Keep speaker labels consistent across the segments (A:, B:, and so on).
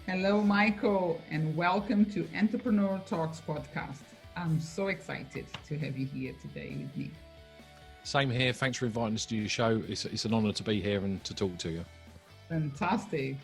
A: Hello, Michael, and welcome to Entrepreneur Talks podcast. I'm so excited to have you here today with me.
B: Same here. Thanks for inviting us to your show. It's an honor to be here and to talk to you.
A: Fantastic.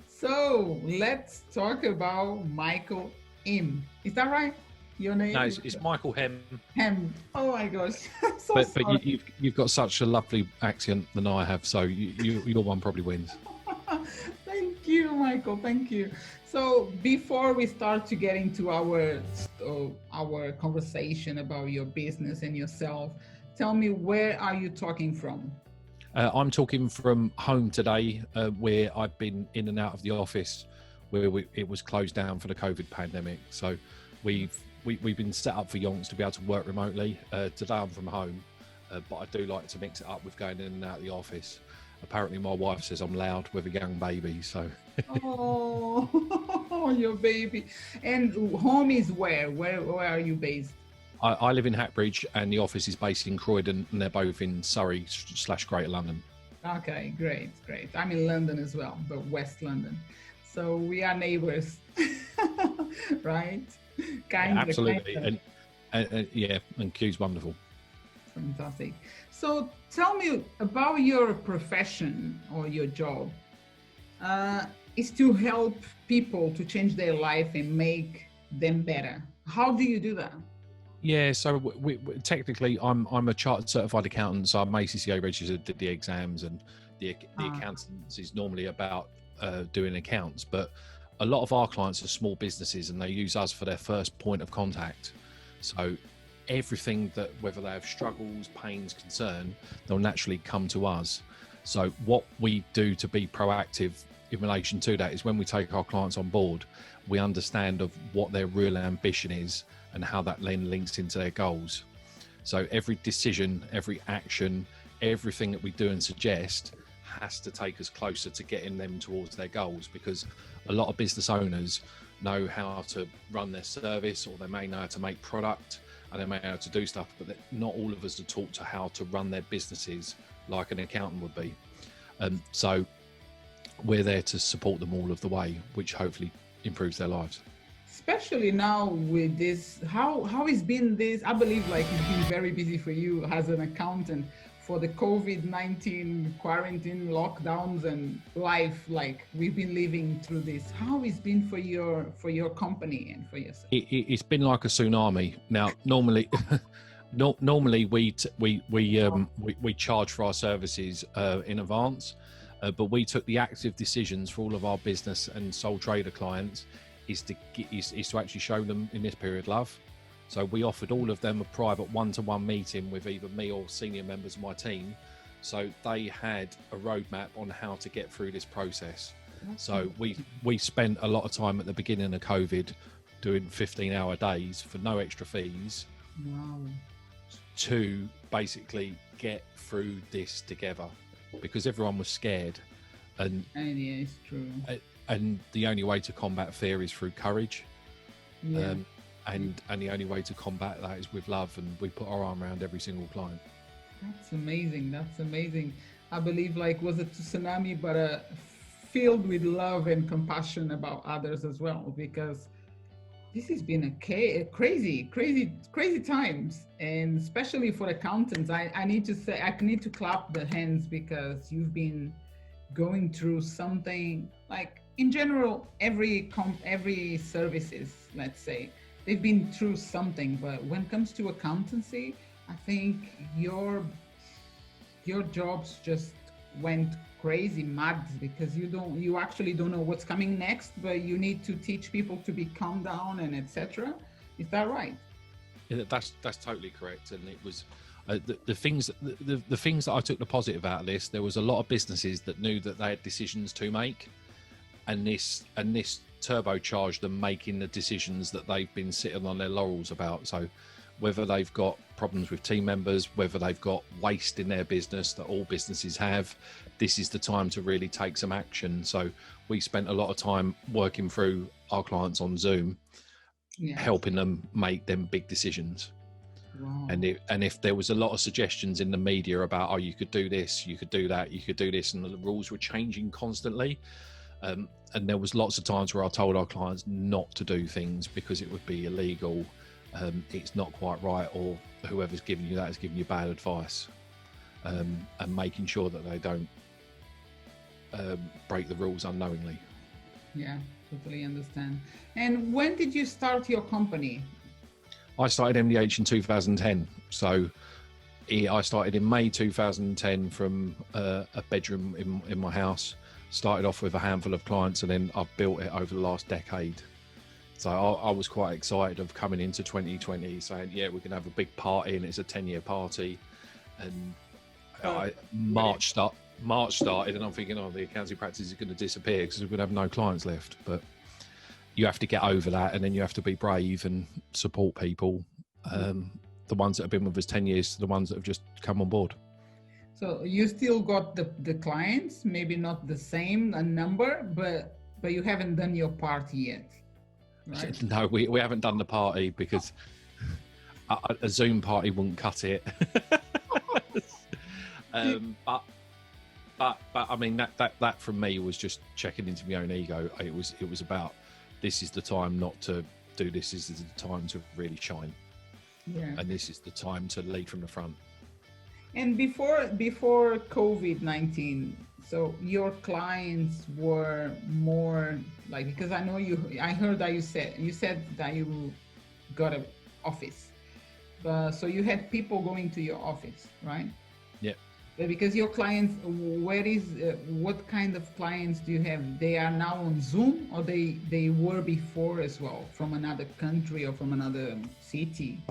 A: So let's talk about Michael Hemme. Is that right? Your name?
B: No, it's Michael Hemme.
A: Hemme. Oh my gosh.
B: But you've got such a lovely accent than I have, so your one probably wins.
A: Thank you, Michael. Thank you. So before we start to get into our conversation about your business and yourself, tell me, where are you talking from?
B: I'm talking from home today, where I've been in and out of the office, where it was closed down for the COVID pandemic. So we've been set up for yonks to be able to work remotely. Today I'm from home, but I do like to mix it up with going in and out of the office. Apparently my wife says I'm loud with a young baby, so.
A: Oh, your baby. And home is where? Where are you based?
B: I live in Hackbridge and the office is based in Croydon, and they're both in Surrey / Greater London.
A: Okay, great. I'm in London as well, but West London. So we are neighbors, right?
B: Absolutely. And Q's wonderful.
A: Fantastic. So tell me about your profession or your job. Is to help people to change their life and make them better. How do you do that?
B: Yeah, so we technically, I'm a chartered certified accountant, so I'm ACCA registered, did the exams, and the accountants is normally about doing accounts. But a lot of our clients are small businesses, and they use us for their first point of contact. So everything that, whether they have struggles, pains, concern, they'll naturally come to us. So what we do to be proactive in relation to that is when we take our clients on board, we understand of what their real ambition is and how that then links into their goals. So every decision, every action, everything that we do and suggest has to take us closer to getting them towards their goals, because a lot of business owners know how to run their service, or they may know how to make product, and they may know how to do stuff, but not all of us are taught to how to run their businesses like an accountant would be. So we're there to support them all of the way, which hopefully improves their lives.
A: Especially now with this, how has been this? I believe like it's been very busy for you as an accountant for the COVID-19 quarantine lockdowns and life, like we've been living through this. How it's been for your company and for yourself?
B: It's been like a tsunami. Now, normally, normally we charge for our services in advance, but we took the active decisions for all of our business and sole trader clients is to actually show them in this period love. So we offered all of them a private one-to-one meeting with either me or senior members of my team, so they had a roadmap on how to get through this process. So we spent a lot of time at the beginning of COVID doing 15-hour days for no extra fees.
A: Wow.
B: To basically get through this together, because everyone was scared, and
A: yeah, it's true.
B: And the only way to combat fear is through courage.
A: Yeah.
B: And the only way to combat that is with love, and we put our arm around every single client.
A: That's amazing. I believe like was a tsunami, but filled with love and compassion about others as well, because this has been a crazy times, and especially for accountants. I need to say, I need to clap the hands, because you've been going through something. Like in general, every services, let's say, they've been through something, but when it comes to accountancy, I think your jobs just went crazy mad, because you actually don't know what's coming next, but you need to teach people to be calm down and etc. Is that right?
B: Yeah, that's totally correct. And it was the things that I took the positive out of this. There was a lot of businesses that knew that they had decisions to make, and this turbocharged them making the decisions that they've been sitting on their laurels about. So whether they've got problems with team members, whether they've got waste in their business that all businesses have, this is the time to really take some action. So we spent a lot of time working through our clients on Zoom, helping them make them big decisions.
A: Wow.
B: And if there was a lot of suggestions in the media about, oh, you could do this, you could do that, you could do this, and the rules were changing constantly, And there was lots of times where I told our clients not to do things because it would be illegal. It's not quite right, or whoever's giving you that is giving you bad advice, and making sure that they don't break the rules unknowingly.
A: Yeah, totally understand. And when did you start your company?
B: I started MDH in 2010. So I started in May 2010 from a bedroom in my house. Started off with a handful of clients, and then I've built it over the last decade. So I was quite excited of coming into 2020 saying, yeah, we're going to have a big party, and it's a 10-year party. And March started, and I'm thinking, oh, the accounting practice is going to disappear because we're going to have no clients left. But you have to get over that, and then you have to be brave and support people. The ones that have been with us 10 years to the ones that have just come on board.
A: So you still got the clients, maybe not the same number, but you haven't done your part yet, right?
B: No, we haven't done the party because a Zoom party wouldn't cut it. But I mean that from me was just checking into my own ego. It was about, this is the time not to do this. This is the time to really shine. Yeah. And this is the time to lead from the front.
A: And before COVID-19, so your clients were more like, because I know I heard that you said that you got an office, but so you had people going to your office, right?
B: Yeah.
A: But because your clients, what kind of clients do you have? They are now on Zoom, or they were before as well, from another country or from another city?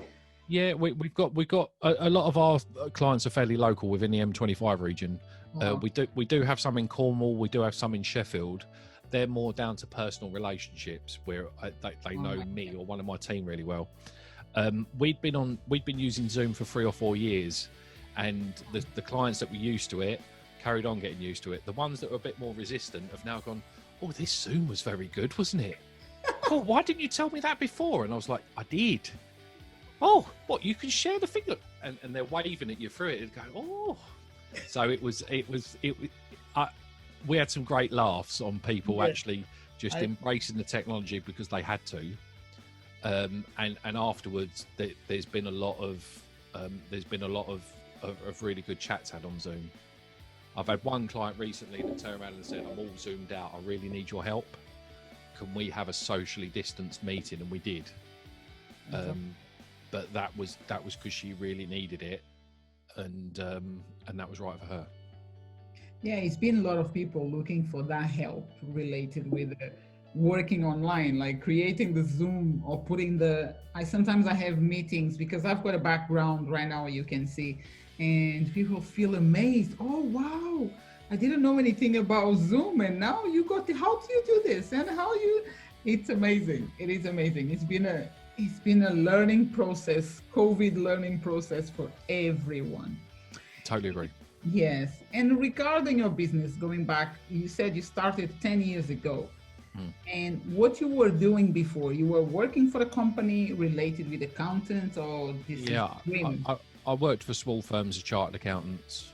B: Yeah, we've got a lot of our clients are fairly local within the M25 region.
A: Wow.
B: We do have some in Cornwall. We do have some in Sheffield. They're more down to personal relationships where they know me or one of my team really well. We'd been using Zoom for 3 or 4 years, and the clients that were used to it carried on getting used to it. The ones that were a bit more resistant have now gone, oh, this Zoom was very good, wasn't it? Oh, why didn't you tell me that before? And I was like, I did. Oh, what, you can share the thing? And they're waving at you through it and going, oh. So we had some great laughs on people actually just embracing the technology because they had to. And afterwards, there's been a lot of really good chats had on Zoom. I've had one client recently that turned around and said, I'm all zoomed out. I really need your help. Can we have a socially distanced meeting? And we did. But that was because she really needed it, and that was right for her.
A: Yeah, it's been a lot of people looking for that help related with working online, like creating the Zoom or putting sometimes I have meetings because I've got a background right now, you can see, and people feel amazed. Oh, wow, I didn't know anything about Zoom, and now how do you do this? And it's amazing. It is amazing. It's been a learning process, COVID learning process for everyone.
B: Totally agree.
A: Yes. And regarding your business, going back, you said you started 10 years ago. And what you were doing before, you were working for a company related with accountants, or this?
B: Yeah, I worked for small firms as chartered accountants.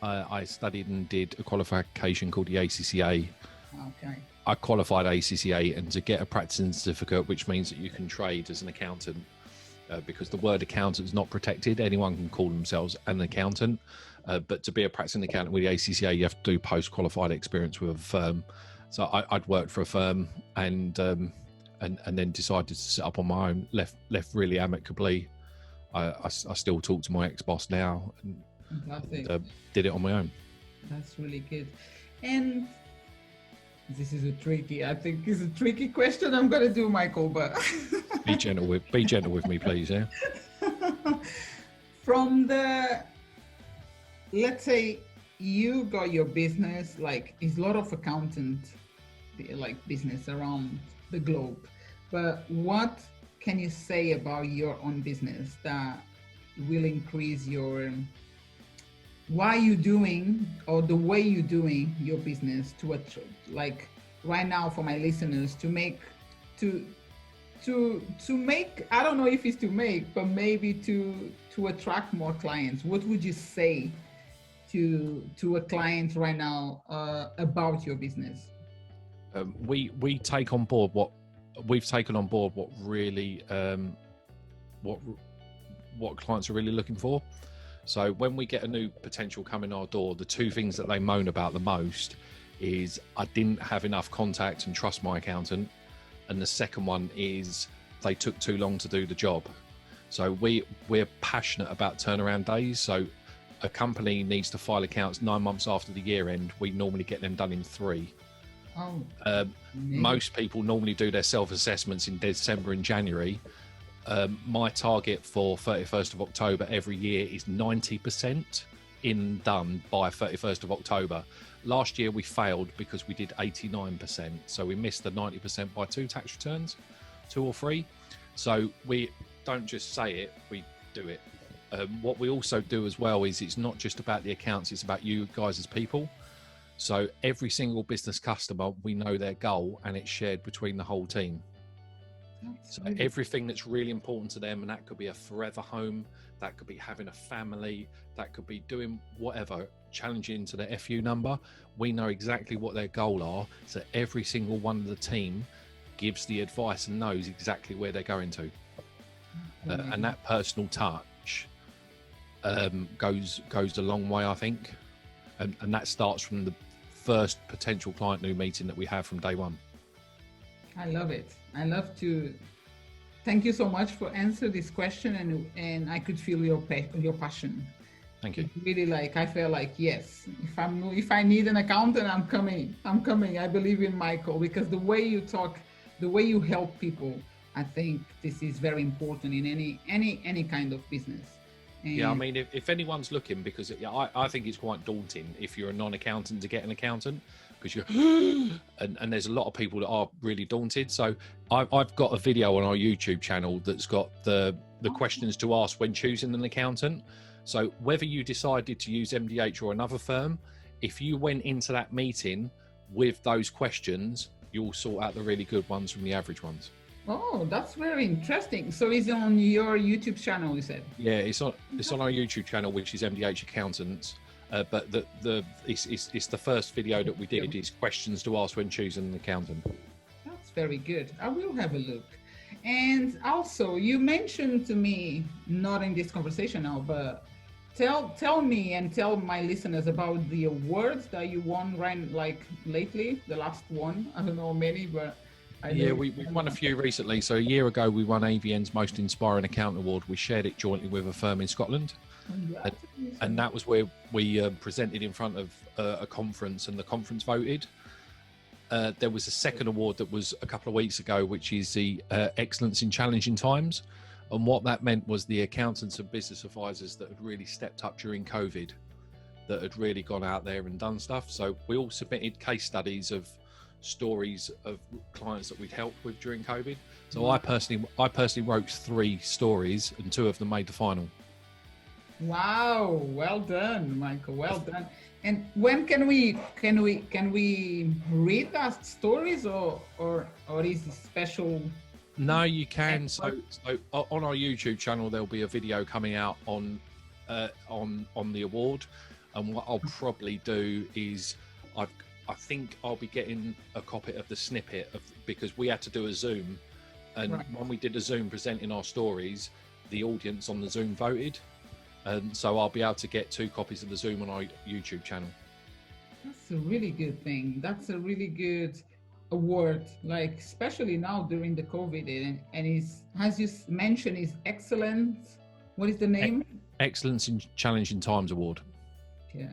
B: I studied and did a qualification called the ACCA.
A: Okay.
B: I qualified ACCA, and to get a practicing certificate, which means that you can trade as an accountant, because the word accountant is not protected. Anyone can call themselves an accountant, but to be a practicing accountant with the ACCA, you have to do post-qualified experience with a firm. So I'd worked for a firm, and then decided to set up on my own. Left really amicably. I still talk to my ex-boss now, and did it on my own.
A: That's really good. And this is I think it's a tricky question I'm going to do, Michael, but
B: be gentle with me, please. Yeah.
A: Let's say you got your business, like it's a lot of accountant like business around the globe, but what can you say about your own business that will increase why you doing, or the way you're doing your business to like right now for my listeners to make, I don't know if it's to make, but maybe to attract more clients? What would you say to a client right now about your business?
B: we take on board what we've taken on board, what really what clients are really looking for. So when we get a new potential come in our door, the two things that they moan about the most is I didn't have enough contact and trust my accountant, and the second one is they took too long to do the job. So we're passionate about turnaround days. So a company needs to file accounts 9 months after the year end. We normally get them done in 3.
A: Oh,
B: Most people normally do their self-assessments in December and January. My target for 31st of October every year is 90% in done by 31st of October. Last year we failed because we did 89%. So we missed the 90% by 2 tax returns, 2 or 3. So we don't just say it, we do it. What we also do as well is it's not just about the accounts, it's about you guys as people. So every single business customer, we know their goal and it's shared between the whole team. So everything that's really important to them, and that could be a forever home, that could be having a family, that could be doing whatever, challenging to their FU number. We know exactly what their goal are. So every single one of the team gives the advice and knows exactly where they're going to. And that personal touch goes a long way, I think. And that starts from the first potential client new meeting that we have from day one.
A: I love it. I love to thank you so much for answering this question, and I could feel your passion.
B: Thank you.
A: It's really like I feel like yes, if I need an accountant, I'm coming. I believe in Michael because the way you talk, the way you help people, I think this is very important in any kind of business. And
B: yeah, I mean, if anyone's looking, because I think it's quite daunting if you're a non-accountant to get an accountant, because you're and there's a lot of people that are really daunted. So I've got a video on our YouTube channel that's got the questions to ask when choosing an accountant. So whether you decided to use MDH or another firm, if you went into that meeting with those questions, you'll sort out the really good ones from the average ones.
A: Oh, that's very interesting. So it's on your YouTube channel, you said?
B: Yeah, it's on our YouTube channel, which is MDH Accountants. But it's the first video that we did is questions to ask when choosing an accountant.
A: That's very good. I will have a look. And also, you mentioned to me, not in this conversation now, but tell me and tell my listeners about the awards that you won lately, the last one. I don't know many, but
B: we won a few recently. So a year ago, we won AVN's Most Inspiring Accountant Award. We shared it jointly with a firm in Scotland. And that was where we presented in front of a conference, and the conference voted. There was a second award that was a couple of weeks ago, which is the Excellence in Challenging Times. And what that meant was the accountants and business advisors that had really stepped up during COVID, that had really gone out there and done stuff. So we all submitted case studies of stories of clients that we'd helped with during COVID. So I personally wrote 3 stories, and 2 of them made the final.
A: Wow, well done, Michael. Well done. And when can we read that stories or is it special?
B: No, you can. So on our YouTube channel, there'll be a video coming out on the award. And what I'll probably do is I think I'll be getting a copy of the snippet because we had to do a Zoom, and when we did a Zoom presenting our stories, the audience on the Zoom voted. And so I'll be able to get 2 copies of the Zoom on our YouTube channel.
A: That's a really good thing. That's a really good award, like especially now during the COVID. And is, as you mentioned, is excellent. What is the name?
B: Excellence in Challenging Times Award.
A: Yeah,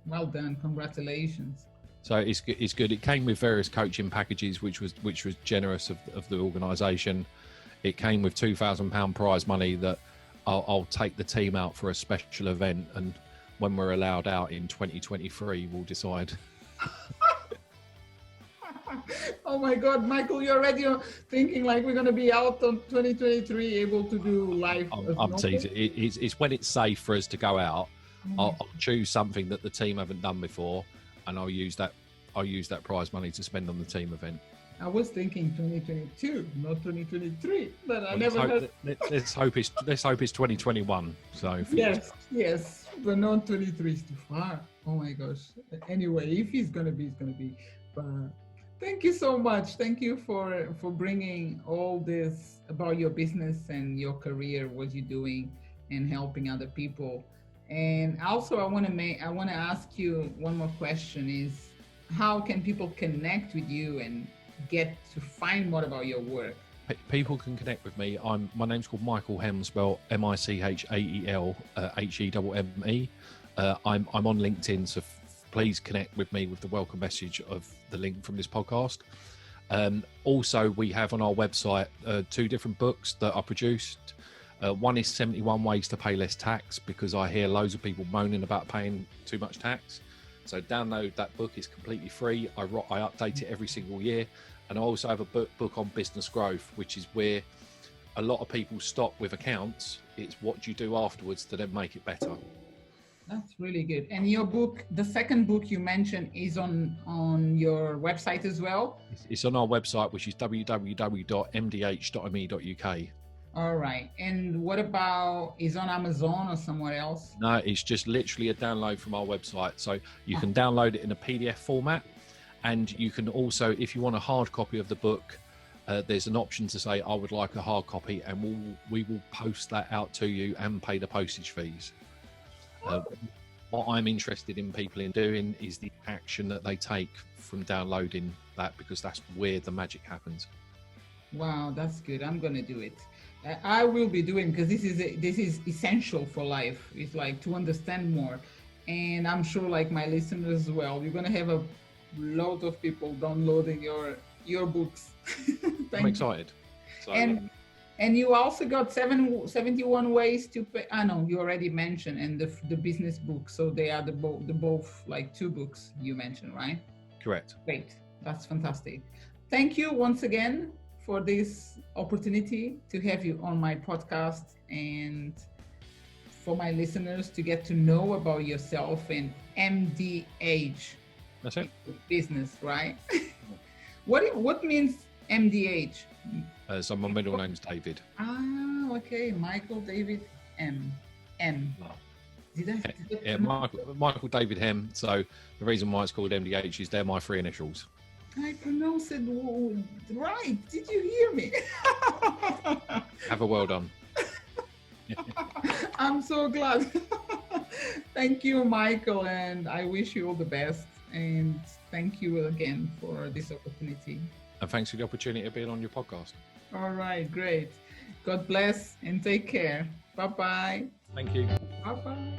A: well done. Congratulations.
B: So it's good. It came with various coaching packages, which was generous of the organisation. It came with £2,000 prize money that I'll take the team out for a special event, and when we're allowed out in 2023, we'll decide.
A: Oh my God, Michael, you're already thinking like we're going to be out on 2023, able to do live.
B: I'm teasing. It's when it's safe for us to go out. I'll choose something that the team haven't done before, and I'll use that prize money to spend on the team event.
A: I was thinking 2022, not 2023, but I never heard.
B: Let's hope it's 2021. So
A: yes, but not 23 is too far. Oh my gosh. Anyway, if it's gonna be, it's gonna be. But Thank you so much. Thank you for bringing all this about your business and your career, what you're doing, and helping other people. And also, I want to ask you one more question: is how can people connect with you and get to find more about your work?
B: People can connect with me. My name's called Michael Hemme, spelled Michael Hemme. I'm on LinkedIn, so please connect with me with the welcome message of the link from this podcast. Also, we have on our website 2 different books that are produced. One is 71 Ways to Pay Less Tax, because I hear loads of people moaning about paying too much tax. So download that book. It's completely free. I update it every single year. And I also have a book on business growth, which is where a lot of people stop with accounts. It's what you do afterwards to then make it better.
A: That's really good. And your book, the second book you mentioned, is on your website as well?
B: It's on our website, which is www.mdh.me.uk.
A: All right. And what about, is on Amazon or somewhere else?
B: No, it's just literally a download from our website. So you can download it in a PDF format. And you can also, if you want a hard copy of the book, there's an option to say, I would like a hard copy, and we will post that out to you and pay the postage fees. What I'm interested in people in doing is the action that they take from downloading that, because that's where the magic happens.
A: Wow, that's good. I'm going to do it. I will be doing, because this is essential for life. It's like to understand more. And I'm sure like my listeners as well, you're going to have a lot of people downloading your books.
B: I'm excited. So,
A: and you also got 71 ways to pay. I know you already mentioned, and the business book. So they are the both like 2 books you mentioned, right?
B: Correct.
A: Great. That's fantastic. Thank you once again for this opportunity to have you on my podcast, and for my listeners to get to know about yourself and MDH.
B: That's it.
A: Business, right? What means MDH?
B: So my middle name's David.
A: Ah, okay. Michael David M.
B: Yeah, Michael David Hemme. So the reason why it's called MDH is they're my 3 initials.
A: I pronounced it right. Did you hear me?
B: Have a well done.
A: I'm so glad. Thank you, Michael, and I wish you all the best. And thank you again for this opportunity.
B: And thanks for the opportunity of being on your podcast.
A: All right, great. God bless and take care. Bye-bye.
B: Thank you.
A: Bye-bye.